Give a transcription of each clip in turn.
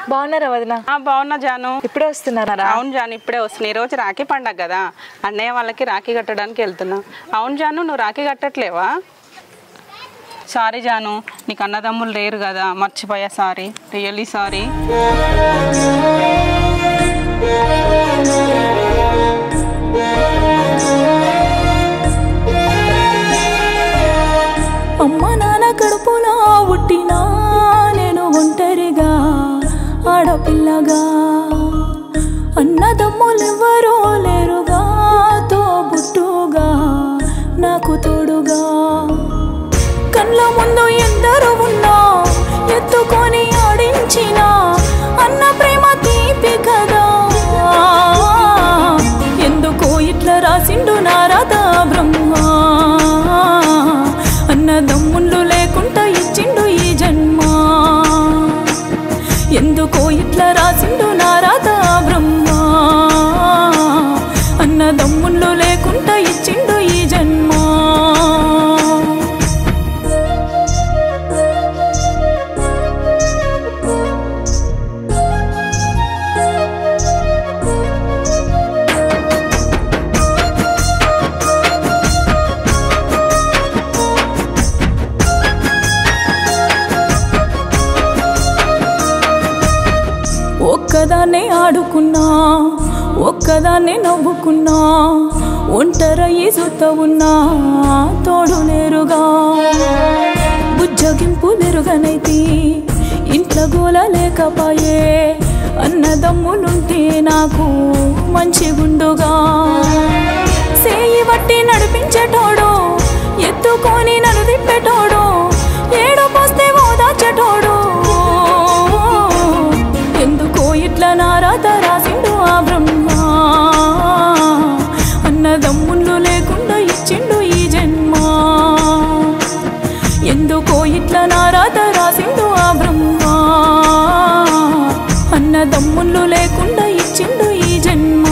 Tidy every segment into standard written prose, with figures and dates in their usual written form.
బాగున్నారా వదిన? బాగున్నా జాను. ఇప్పుడే వస్తున్నారా? అవును జాను, ఇప్పుడే వస్తున్నా. ఈ రోజు రాఖీ పండగ కదా, అన్నయ్య వాళ్ళకి రాఖీ కట్టడానికి వెళ్తున్నా. అవును జాను, నువ్వు రాఖీ కట్టట్లేవా? సారీ జాను, నీకు అన్నదమ్ములు లేరు కదా, మర్చిపోయా. Sorry, really sorry. అమ్మ నాన్న కడుపులో పుట్టినా నేను ఒంటరిగా ఆడపిల్లగా, అన్నదమ్ములెవ్వరూ లేరుగా, తోబుట్టుగా నాకు తోడుగా. కళ్ళ ముందు ఎందరూ ఉన్నా ఎత్తుకొని ఆడించిన అన్న ప్రేమ తీపి కదా. ఎందుకో ఇట్లా రాసిండు నా రాధా బ్రహ్మ, అన్నదమ్ముళ్ళు లేకుండా ఇచ్చిండు ఈ జన్మ. ఎందుకో ఇట్లా రాసిండు నా రాధా బ్రహ్మ, అన్నదమ్ముళ్ళు లేకుండా ఇచ్చిండు ఈ జన్మ. ఒక్కదాన్నే ఆడుకున్నా, ఒక్కదాన్నే నవ్వుకున్నా, ఒంటరయ్యి చూస్తా ఉన్నా తోడు లేరుగా. బుజ్జగింపు నెరుగనైతి ఇంట్లో గోల లేకపాయే, అన్నదమ్ములుంటే నాకు మంచి గుండుగా. సేయి బట్టి నడిపించేటోడు, ఎత్తుకొని నన్ను తిప్పేటోడు, ఏడు పోస్తే ఓదార్చేటోడు. ఎందుకో ఇట్లా నా రాత రాసిండు ఆ బ్రహ్మ, అన్నదమ్ముళ్ళు లేకుండా ఇచ్చిండు ఈ జన్మ. ఎందుకో ఇట్లా నా రాత రాసిండు ఆ బ్రహ్మ, అన్నదమ్ముళ్ళు లేకుండా ఇచ్చిండు ఈ జన్మ.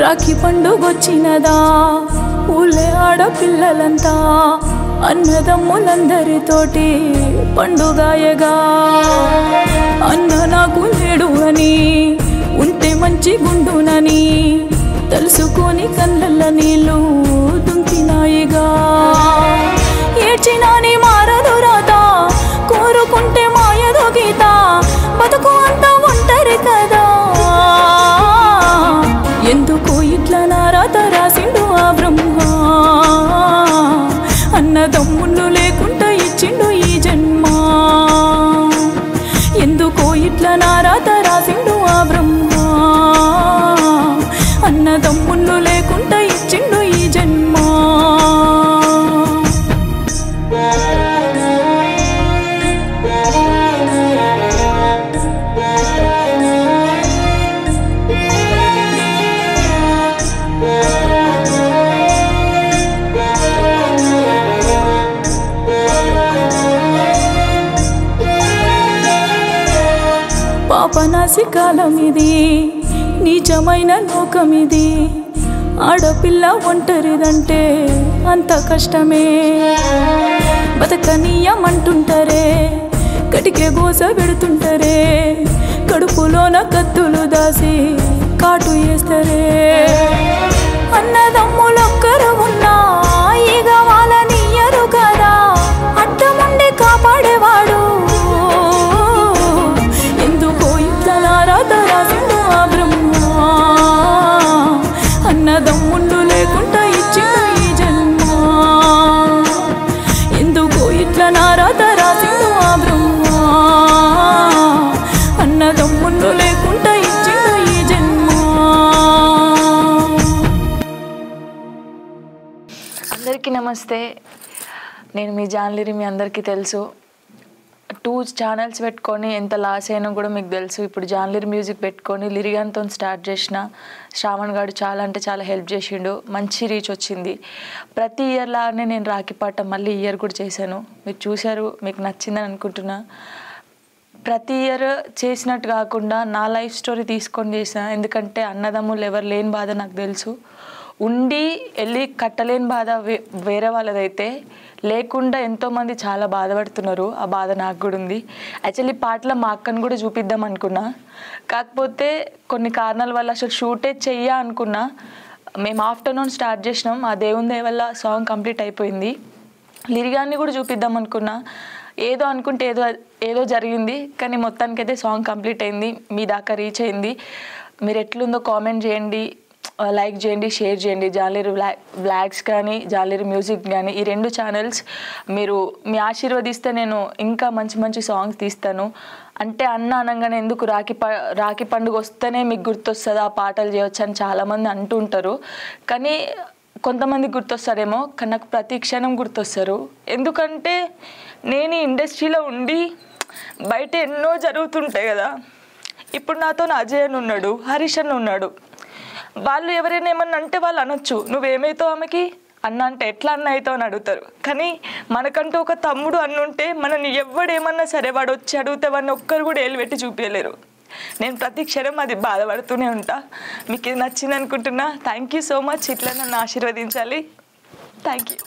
రాఖీ పండుగొచ్చినదా, ఊళ్ళే ఆడపిల్లలంతా అన్నదమ్ములందరితోటి పండుగాయగా. అన్న నాకు లేడు అని, ఉంటే మంచి గుండునని తెలుసుకొని కళ్ళల్ల నీళ్ళు దుంకినాయిగా. ఏడ్చినాని మారదు రాత, కోరుకుంటే మాయదు గీత, బతుకు అంతా ఒంటరి కదా. ఎందుకో ఇట్లా నా రాత రాసిండు ఆ బ్రహ్మ, అన్నదమ్ముళ్ళు లేకుండా ఇచ్చిండు ఈ జన్మ. ఎందుకో ఇట్లా నా రాత రాసిండు ఆ బ్రహ్మ, అన్నదమ్ముళ్ళు లేకుండా ఇచ్చిండు ఈ జన్మ. పాపనాసి కాలమిది, నీచమైన లోకమిది, ఆడపిల్ల ఒంటరిదంటే అంత కష్టమే. బతకనీయమంటుంటారే, కటికే గోస పెడుతుంటారే, కడుపులోన కత్తులు దాసి కాటు వేస్తారే. అన్నదమ్ములొక్కరు ఉన్నా ఈగ వాళ్ళనియ్యరు కదా, అడ్డముండి కాపాడేవాడు. ఎందుకో ఇట్లా నా రాత రాసిండు ఆ బ్రహ్మ, అన్నదమ్ముళ్ళు లేకుండా ఇచ్చిండు ఈ జన్మ. ఎందుకో ఇట్లా నా రాత రాసిండు ఆ బ్రహ్మ, అన్నదమ్ముళ్ళు లేకుండా నమస్తే, నేను మీ జాన్లిరి. మీ అందరికీ తెలుసు, 2 ఛానల్స్ పెట్టుకొని ఎంత లాస్ అయినా కూడా మీకు తెలుసు. ఇప్పుడు జాన్లిరి మ్యూజిక్ పెట్టుకొని లిరిగాన్తో స్టార్ట్ చేసిన. శ్రావణ్ గారు చాలా అంటే చాలా హెల్ప్ చేసిండు, మంచి రీచ్ వచ్చింది. ప్రతి ఇయర్ లాగానే నేను రాఖీ పాట మళ్ళీ ఇయర్ కూడా చేశాను. మీరు చూశారు, మీకు నచ్చిందని అనుకుంటున్నా. ప్రతి ఇయర్ చేసినట్టు కాకుండా నా లైఫ్ స్టోరీ తీసుకొని చేసిన. ఎందుకంటే అన్నదమ్ములు ఎవరు లేని బాధ నాకు తెలుసు. ఉండి వెళ్ళి కట్టలేని బాధ వేరే వాళ్ళదైతే, లేకుండా ఎంతోమంది చాలా బాధపడుతున్నారు. ఆ బాధ నాకు కూడా ఉంది. యాక్చువల్లీ పాటలో మా అక్కను కూడా చూపిద్దాం అనుకున్నా, కాకపోతే కొన్ని కారణాల వల్ల అసలు షూటే చెయ్యా అనుకున్నా. మేము ఆఫ్టర్నూన్ స్టార్ట్ చేసినాం, ఆ దేవుని దయ వల్ల సాంగ్ కంప్లీట్ అయిపోయింది. లిరిగాన్ని కూడా చూపిద్దాం అనుకున్నా, ఏదో అనుకుంటే ఏదో జరిగింది. కానీ మొత్తానికైతే సాంగ్ కంప్లీట్ అయింది, మీ దాకా రీచ్ అయింది. మీరు ఎట్లుందో కామెంట్ చేయండి, లైక్ చేయండి, షేర్ చేయండి. జాన్లిరి బ్లాగ్స్ కానీ జాన్లిరి మ్యూజిక్ కానీ ఈ 2 ఛానల్స్ మీరు మీ ఆశీర్వదిస్తే నేను ఇంకా మంచి మంచి సాంగ్స్ తీస్తాను. అంటే అన్న అనగానే ఎందుకు రాఖీ పండుగ వస్తేనే మీకు గుర్తొస్తుంది, ఆ పాటలు చేయొచ్చు అని చాలామంది అంటుంటారు. కానీ కొంతమంది గుర్తొస్తారేమో, కానీ నాకు ప్రతి క్షణం గుర్తొస్తారు. ఎందుకంటే నేను ఈ ఇండస్ట్రీలో ఉండి బయట ఎన్నో జరుగుతుంటాయి కదా. ఇప్పుడు నాతో అజయ్ అని ఉన్నాడు, హరీష్ అని ఉన్నాడు. వాళ్ళు ఎవరైనా ఏమన్నా అంటే వాళ్ళు అనొచ్చు, నువ్వేమైతావు ఆమెకి అన్న అంటే ఎట్లా అన్న అవుతావు అని అడుగుతారు. కానీ మనకంటూ ఒక తమ్ముడు అన్నుంటే మనని ఎవడేమన్నా సరే వాడు వచ్చి అడిగితే వాడిని ఒక్కరు కూడా ఏలు పెట్టి చూపించలేరు. నేను ప్రతి క్షణం అది బాధపడుతూనే ఉంటా. మీకు ఇది నచ్చింది అనుకుంటున్నా. Thank you so much. ఇట్లా నన్ను ఆశీర్వదించాలి. Thank you.